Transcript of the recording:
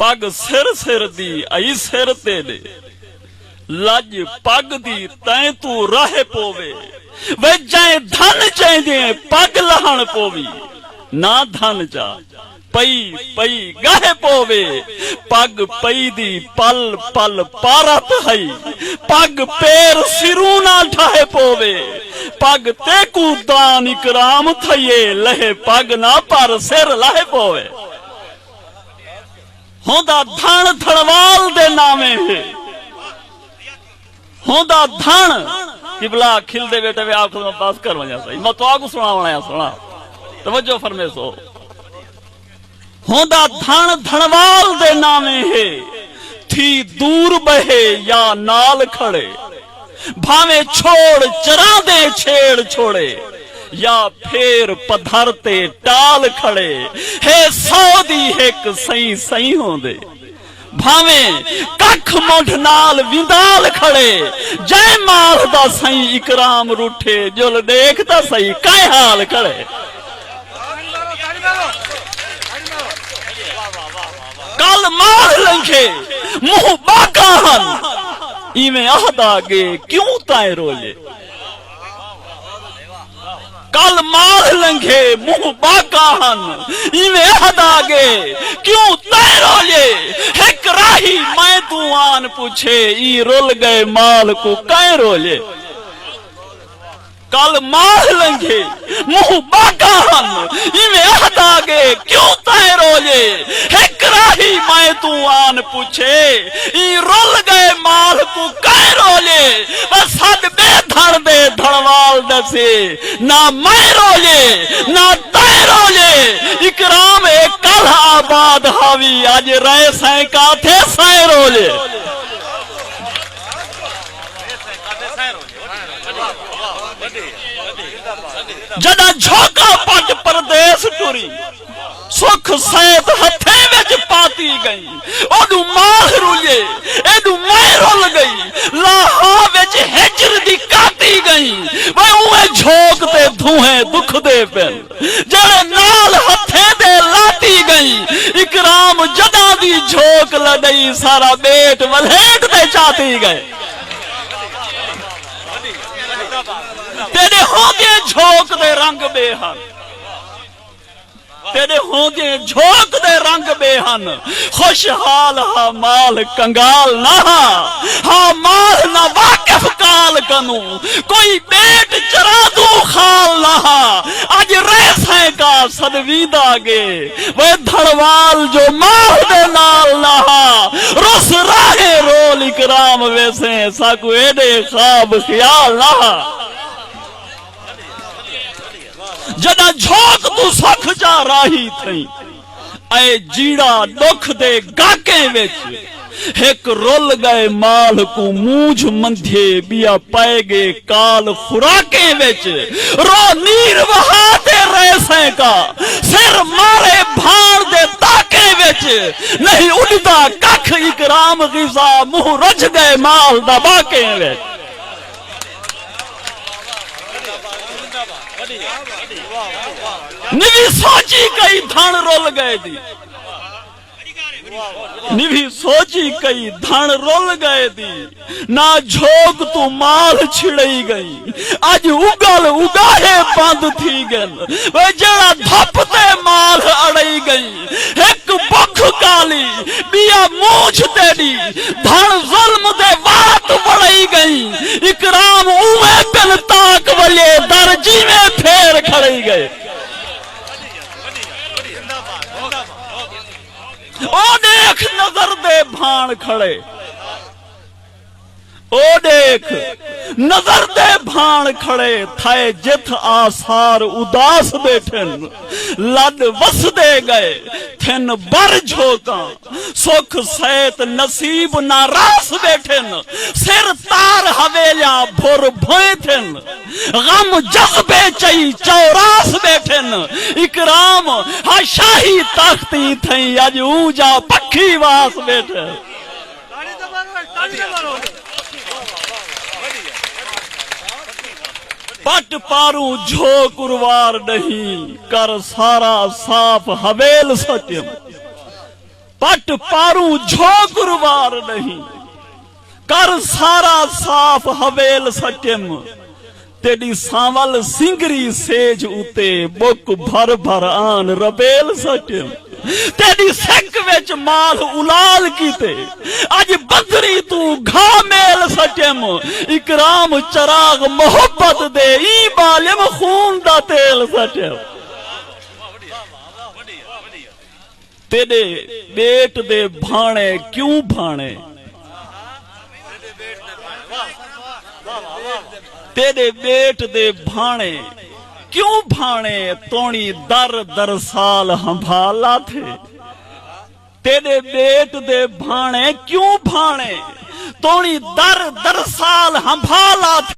पग सिर सिर दी आई सिर तेरे लज पग दी तैं तू राहे पोवे वे जाए धन चाहिए पग लहण पोवी ना धन चा पई पई गाहे पोवे पग पई दी पल पल पारत हई पग पैर सिरू ना ठाहे पोवे पग तेकू दान इकराम थये लहे पग ना पर सिर लाहे पोवे होंदा धन धड़वाल दे नामे है होंदा धन किबला खिल दे बेटे वे आप बस कर वजा सही मैं तो आगू सुनावणा सुना तवज्जो फरमेसो होंदा धन धनवाल दे नामे है थी दूर बहे या नाल खड़े भावे छोड़ चरा दे छेड़ छोड़े या फेर पधरते टाल खड़े है सौदी एक सही सही होंदे भावे कख मुठ नाल विंदाल खड़े जय माल दा सही इकराम रूठे जुल देखता सही कै हाल खड़े कल मार लंघे मुंह बाका हन इवें आहदागे क्यों ताए रोले कल मार लंघे मुंह बाका हन इवें आहदागे क्यों ताए रोले एक राही मैं तू आन पूछे ई रोल गए माल को कै रोले कल मार लंघे मुंह बाका हन इवें आहदागे क्यों ताए रोले एक राही मैं तू आन पूछे ई रोल गए माल को कै रोले बस सद बेधड़ दे धड़वाल दसे ना मैं रोले ना तय रोले इकराम एक कल आबाद हावी आज रहे सै का थे सै रोले जदा झोंका पट परदेस टुरी सुख सैत हथे विच पाती गई ओदू माह रुले एदू मैं रुल गई लाहा विच हिजर दी काती गई वे उए झोंक ते धुएं दुख दे पेन जड़े नाल हथे दे लाती गई इकराम जदा दी झोंक लदई सारा बेट वलेट ते चाती गए तेरे होंगे झोंक दे रंग बेहन तेरे होंगे झोंक दे रंग बेहन खुशहाल हा माल कंगाल ना हा माल ना वाकिफ काल कनू कोई बेट चरा दू खाल ना आज रेसे का सदवीदा गे वे धड़वाल जो माल दे नाल ना रुस राहे रोल इकराम वैसे साकू एडे ख्वाब ख्याल ना जदा झोंक तू सख जा राही थई ऐ जीड़ा दुख दे गाके विच एक रोल गए माल को मूझ मंधे बिया पाए गे काल खुराके विच रो नीर वहाते रेसे का सिर मारे भाण दे ताके विच नहीं उड़दा कख इकराम गिजा मुंह रज गए माल दा बाके विच निवी सोची कई धन रोल गए दी निवी सोची कई धन रोल गए दी ना झोंक तू माल छिड़ई गई आज उगल उगाहे बंद थी गन वे जड़ा धपते माल अड़ई गई एक बख काली बिया मूछ तेरी धन जुल्म दे बात बढ़ई गई इकराम उमे बिन ताक वले दर्जी में फेर खड़ई गए ओ देख नजर दे भाण खड़े ओ देख नजर दे भाण खड़े थाए जिथ आसार उदास बैठन लद वस दे गए थिन बर झोंका सुख सैत नसीब नारास बैठन सिर तार हवेलिया भुर भोए थिन गम जज्बे चई चौरास बैठन इकराम हा शाही तख्ती थई अज ऊजा पखी वास बैठे पट पारू झोंक उर्वार नहीं कर सारा साफ हवेल सत्यम पट पारू झो गुरवार नहीं, कर सारा साफ हवेल सटियम, तेरी सांवल सिंगरी सेज उते बुक भर भर आन रबेल सटियम, तेरी सिक विच माल उलाल कीते अज बदरी तू घामेल सटियम, इकराम चराग मोहब्बत दे ई बालिम खून दा तेल सटियम। तेरे बेट दे भाणे क्यों भाणे, तेरे बेट दे भाणे क्यों भाणे, तोणी दर दर साल हंभाला थे। तेरे बेट दे भाणे क्यों भाणे, तोणी दर दर साल हंभाला थे।